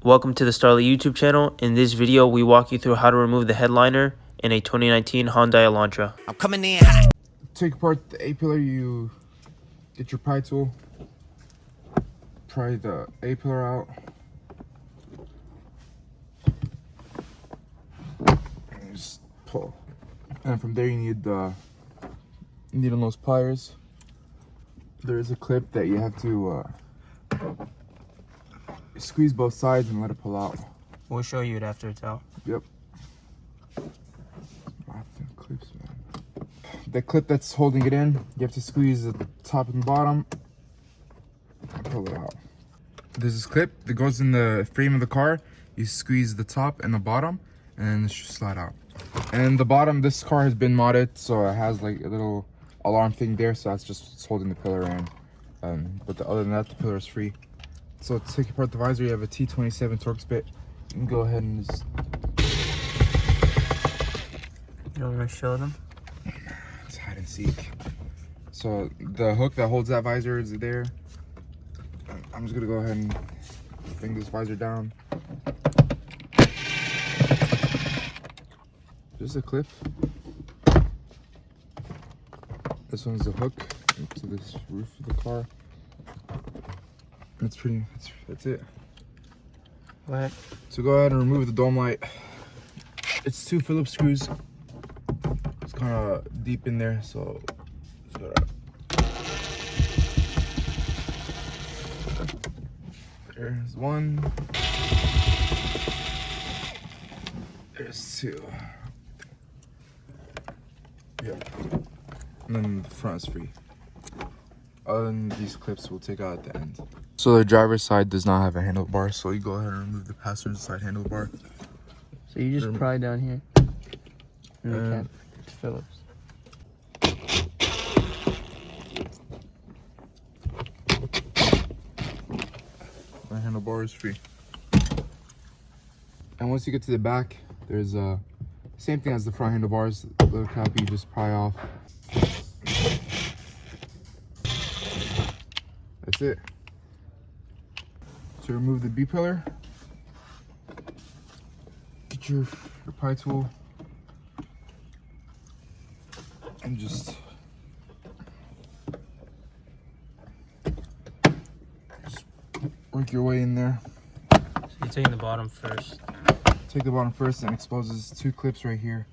Welcome to the Starlight YouTube channel. In this video, we walk you through how to remove the headliner in a 2019 Hyundai Elantra. I'm coming in hot. Take apart the A-pillar, you get your pry tool, pry the A-pillar out, and just pull. And from there you need the needle nose pliers. There is a clip that you have to squeeze both sides and let it pull out. We'll show you it after it's out. Yep. Clips, man. The clip that's holding it in, you have to squeeze the top and bottom and pull it out. There's this clip that goes in the frame of the car. You squeeze the top and the bottom and it should slide out. And the bottom, this car has been modded, so it has like a little alarm thing there, so that's just what's holding the pillar in. But other than that, the pillar is free. So to take apart the visor, you have a T27 Torx bit. You can go ahead and just... You want to show them? It's hide and seek. So the hook that holds that visor is there. I'm just gonna go ahead and bring this visor down. Just a clip. This one's the hook to this roof of the car. That's it. What? So go ahead and remove the dome light. It's 2 Phillips screws. It's kind of deep in there, so there's 1. There's 2. Yeah. And then the front is free. Other than these clips, we'll take out at the end. So the driver's side does not have a handlebar, so you go ahead and remove the passenger side handlebar. So you just pry down here. And the cap. It's Phillips. My handlebar is free. And once you get to the back, there's same thing as the front handlebars. The little cap you just pry off. That's it. To remove the B pillar, get your pry tool and just work your way in there. So you're taking the bottom first. Take the bottom first and exposes 2 clips right here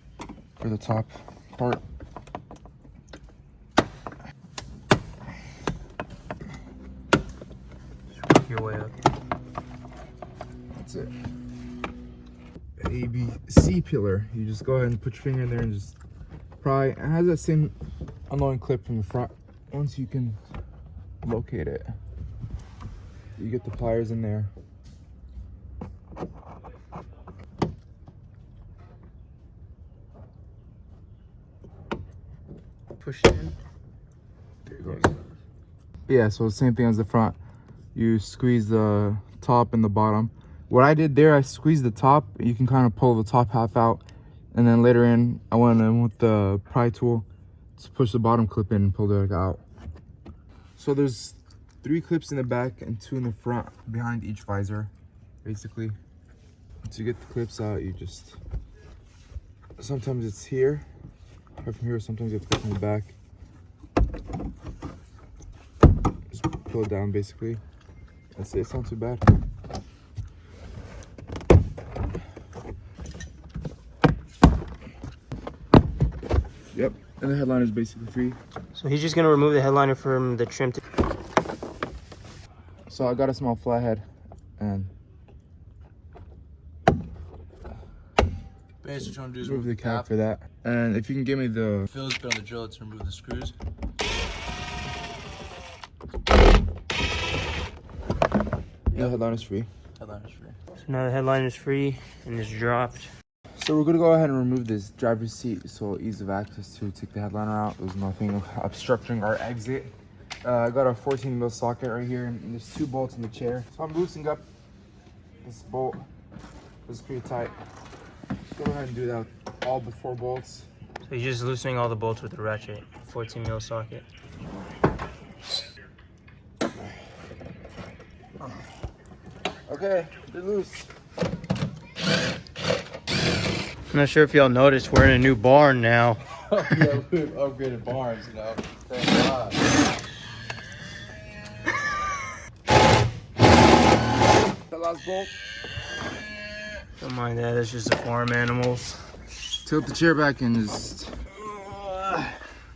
for the top part. Work your way up. That's it. A, B, C pillar. You just go ahead and put your finger in there and just pry. It has that same annoying clip from the front. Once you can locate it, you get the pliers in there. Push it in. There you go. Yeah, so the same thing as the front. You squeeze the top and the bottom. What I did there, I squeezed the top. You can kind of pull the top half out, and then later in, I went in with the pry tool to push the bottom clip in and pull it out. So there's 3 clips in the back and 2 in the front behind each visor, basically. To get the clips out, you just, sometimes it's here, or from here, sometimes you have to go from the back. Just pull it down, basically. That's it, it's not too bad. Yep, and the headliner is basically free. So he's just going to remove the headliner from the trim. So I got a small flathead, and basically trying to do is remove the cap for that. And if you can give me the Phillips bit on the drill to remove the screws. the headliner's free. Headliner's free. So now the headliner is free and it's dropped. So we're gonna go ahead and remove this driver's seat, so ease of access to take the headliner out. There's nothing obstructing our exit. I got a 14mm socket right here, and there's 2 bolts in the chair. So I'm loosening up this bolt. This is pretty tight. Go ahead and do that with all the 4 bolts. So you're just loosening all the bolts with the ratchet. 14mm socket. Okay, they're loose. I'm not sure if y'all noticed, we're in a new barn now. Yeah, we've upgraded barns, you know. Thank God. The last bolt. Don't mind that, it's just the farm animals. Tilt the chair back and just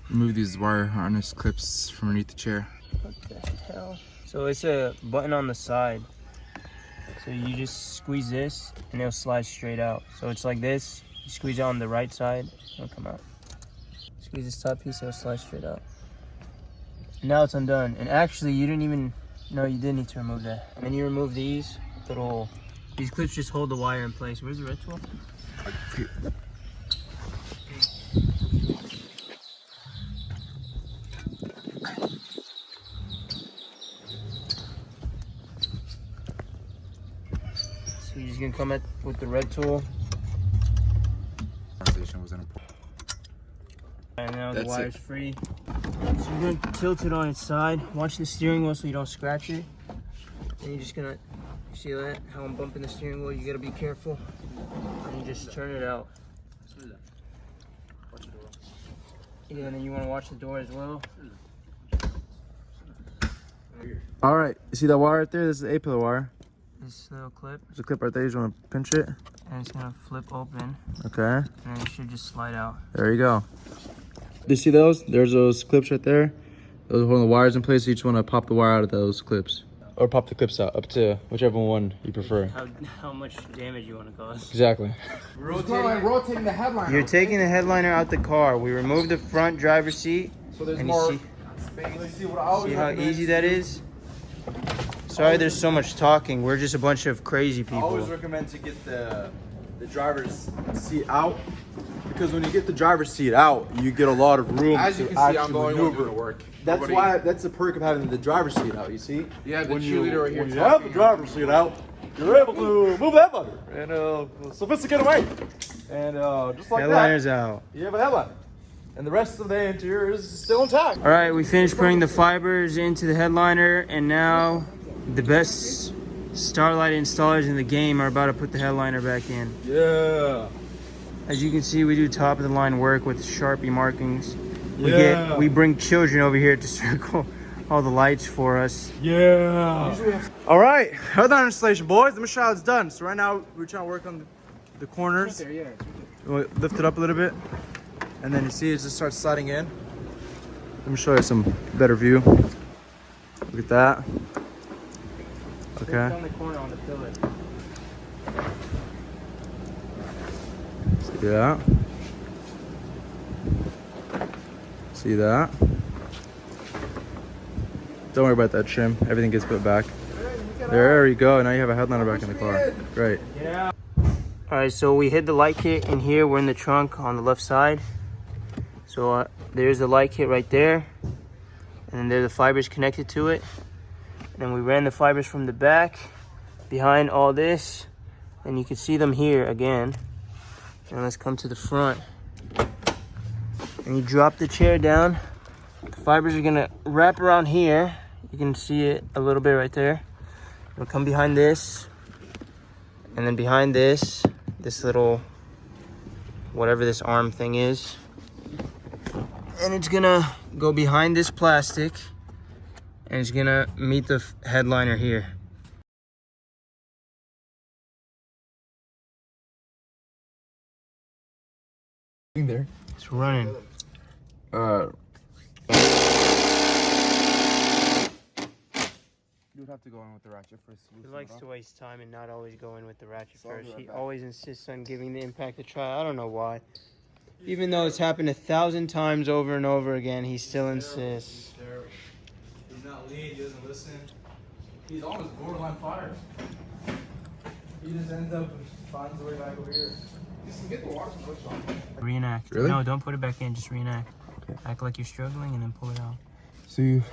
remove these wire harness clips from underneath the chair. What the hell? So it's a button on the side. So you just squeeze this and it'll slide straight out. So it's like this, you squeeze it on the right side, it'll come out. Squeeze this top piece, it'll slide straight out. Now it's undone. And actually you didn't even, no, you did need to remove that. And then you remove these these clips just hold the wire in place. Where's the red tool? So you're just gonna come at with the red tool. And now the wire's free. So you're gonna tilt it on its side. Watch the steering wheel so you don't scratch it. And you're just gonna, see that? How I'm bumping the steering wheel? You gotta be careful. And you just turn it out. Yeah, and then you wanna watch the door as well. All right, you see that wire right there? This is the A-pillar wire. This little clip. There's a clip right there. You just want to pinch it. And it's gonna flip open. Okay. And then it should just slide out. There you go. Do you see those? There's those clips right there. Those are holding the wires in place. So you just want to pop the wire out of those clips. Or pop the clips out, up to whichever one you prefer. How much damage you want to cause. Exactly. Rotating the headliner. You're taking the headliner out the car. We removed the front driver's seat. So there's and more. you see how easy that is? Sorry there's so much talking. We're just a bunch of crazy I people. always recommend to get the driver's seat out, because when you get the driver's seat out, you get a lot of room As you to can see, I'm actually the only one maneuver. doing the work. That's Nobody- why. That's the perk of having the driver's seat out. You see? Yeah, the when cheerleader right here when you have the talking. driver's seat out, you're able to move that lever in a sophisticated way, and just like Headliner's that, out. you have a headliner, and the rest of the interior is still intact. All right, we finished putting the fibers into the headliner, and now the best starlight installers in the game are about to put the headliner back in. Yeah. As you can see, we do top of the line work with Sharpie markings. Yeah. We bring children over here to circle all the lights for us. Yeah. All right, headliner installation, boys. Let me show you how it's done. So right now we're trying to work on the corners. We'll lift it up a little bit, and then you see it just starts sliding in. Let me show you some better view. Look at that. Okay. On the corner on the pillar. See that? See that? Don't worry about that trim. Everything gets put back. There you go. Now you have a headliner back in the car. Great. Yeah. All right, so we hid the light kit in here. We're in the trunk on the left side. So there's the light kit right there. And then there are the fibers connected to it. And then we ran the fibers from the back behind all this. And you can see them here again. And let's come to the front. And you drop the chair down. The fibers are gonna wrap around here. You can see it a little bit right there. It'll come behind this. And then behind this little, whatever this arm thing is. And it's gonna go behind this plastic. And it's gonna meet the headliner here. There. It's running. You would have to go in with the ratchet first. He likes to waste time and not always go in with the ratchet I'll be first. right He back. always insists on giving the impact a try. I don't know why. Even though it's happened 1,000 times over and over again, he still insists. He's not lead. He doesn't listen. He's almost borderline fire. He just ends up and finds the way back over here. You can get the water switch on. Reenact. Really? No, don't put it back in. Just reenact. Act like you're struggling and then pull it out. So you